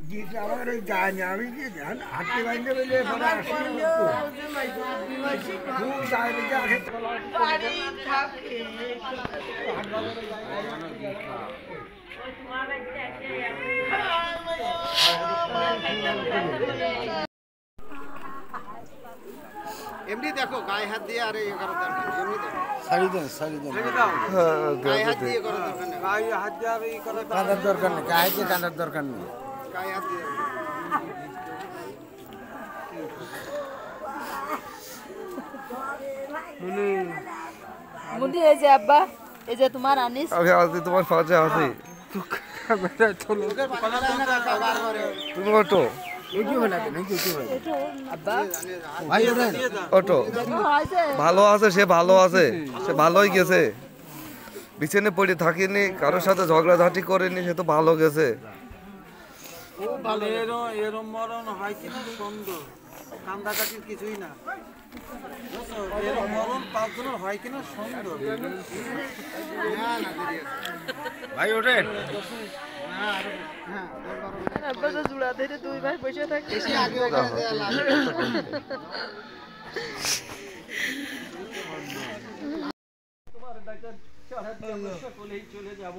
গীত আমার ওই গায়ে আমি কি হাঁটতে বাইন্দে বলে পরে আসি খুব গায়ে দিকে আসে এমনি দেখো গায়ে হাত দিয়ে আর এই করার দরকার নেই এমনি দেখো শাড়ি দেন গায়ে হাত দিয়ে করার দরকার নেই গায়ে হাত দিয়ে আমি কাঁদার দরকার নেই গায়ে দিয়ে কাঁদার দরকার নেই গায়ে হাত দিয়ে মুদি এই যে আব্বা এই যে তোমার আনিস আমি আছি তোমার পাশে আছি তুমি অটো ভাই ওঠেন অটো ভালো আছে সে ভালো আছে সে ভালোই গেছে বিছানে পড়ে থাকিনি কারোর সাথে ঝগড়াঝাটি করেনি সে তো ভালো গেছে এরম মরণ হয় কিনা সুন্দর কান্দাকাটির কিছুই না এরম মরণ পাঁচজনের হয় কিনা সুন্দর ভাই ওঠেন আব্বা তো জুড়া ধরে দুই ভাই বসে থাকে সকলেই চলে যাব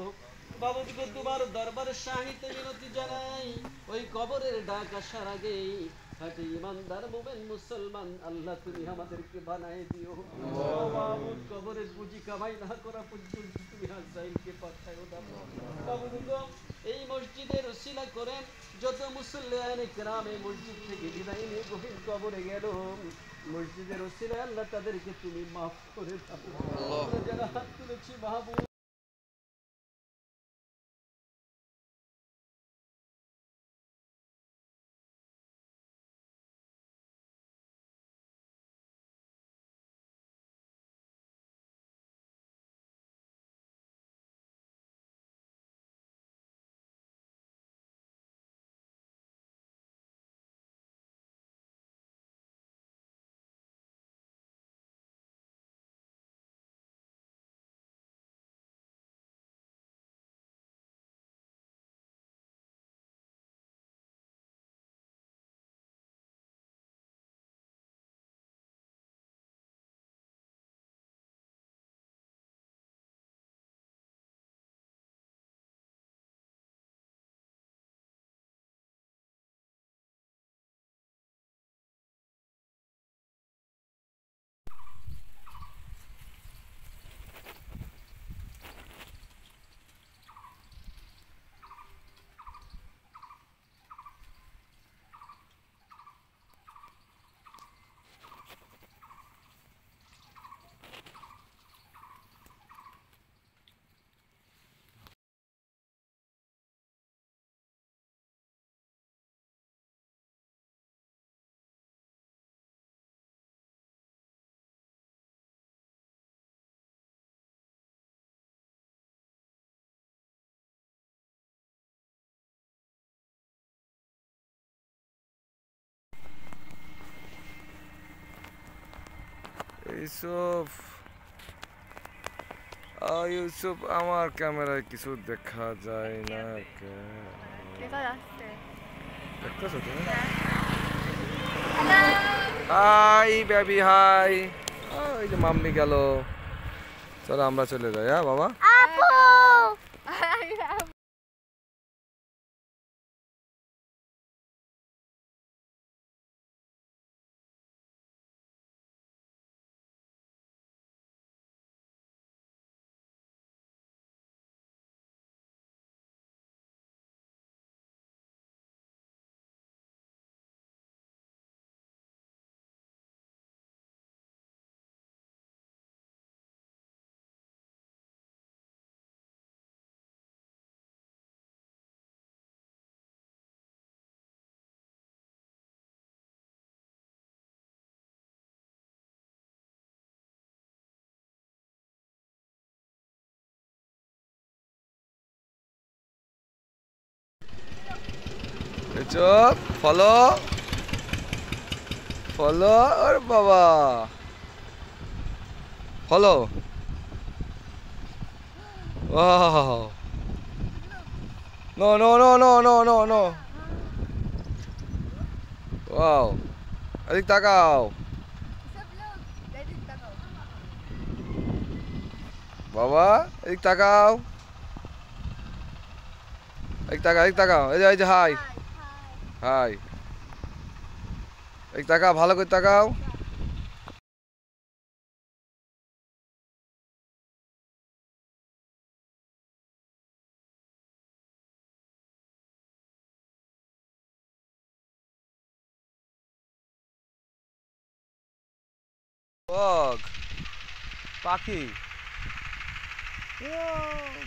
বাবুকে তোমার দরবারে শাহিতে মিনতি জানাই ওই কবরের ডাক আসার আগেই খাঁটি ইমানদার মুমিন মুসলমান আল্লাহ তুমি আমাদেরকে বানায় দিও বাবু কবরের পুঁজি কামাই না করা পর্যন্ত তুমি আজাইলকে পাঠায়ো না বাবু এই মসজিদের ওসিলা করে যত মুসল্লিয়ানে কেরাম এই মসজিদ থেকে বিদায় নিয়ে গভীর কবরে গেল মসজিদের ওসিলা আল্লাহ তাদেরকে তুমি মাফ করে দাও আমরা যারা হাত তুলেছি মাহবুব ইউসুফ ইউসুফ আমার ক্যামেরায় কিছু দেখা যায় না দেখতেছো তুমি হাই বেবি হাই ওই যে মাম্মি গেল চলো আমরা চলে যাই হ্যাঁ বাবা চুপ ফলো ফলো ওর বাবা ফলো ও no no no no no no no wow এদিক তাকাও বাবা এদিক তাকাও এদিক তাকাও এই যে হাই হাই এদিক তাকাও ভালো করে তাকাও বক পাখি ও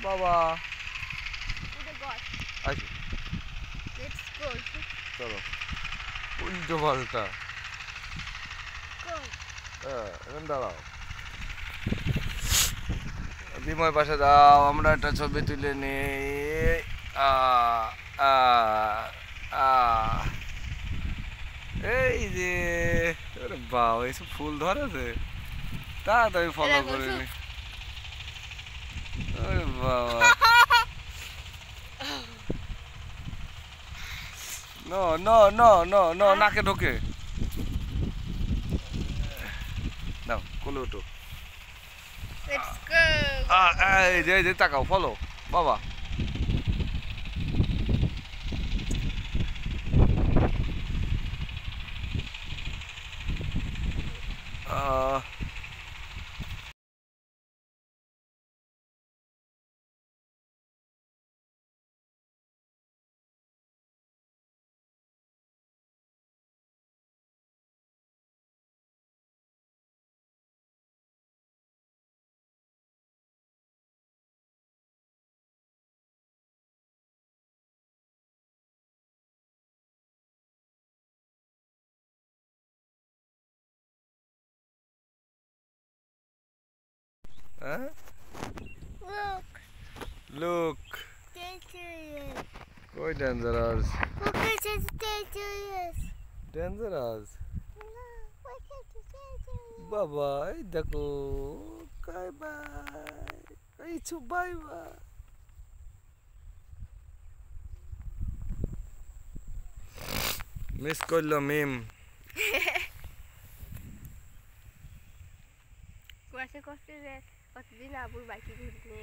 বাবা আচ্ছা চলো উল্টো পাল্টা এখন দাঁড়াও বিময় পাশে দাও আমরা একটা ছবি তুলে নিই এই যে আরে বাবা এইসব ফুল ধরেছে তাড়াতাড়ি ফলো করে নি আরে বাবা no no no no no নাকে ঢোকে নাও কোলে ওঠো এই যে তাকাও ফলো বাবা Huh? Look. Quite dangerous. Dangerous. Baba, এই দেখো বাই বাই এই ছু বাই বাই মিস করলো মিম কুয়াশা করছে যে কতদিন আবুর বাইকে ঘুরতে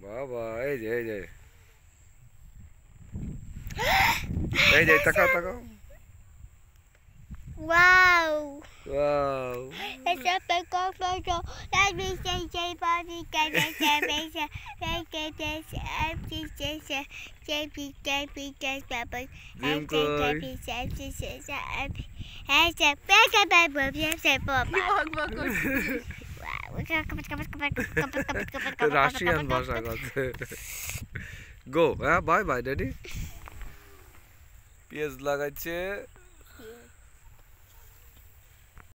বাবা এই যে এই যে তাকাও তাকাও Wow! Wow! It's a big photo. Let me say body can Russian ভাষা কথা গো হ্যাঁ বাই বাই ড্যাডি পেঁয়াজ লাগাচ্ছে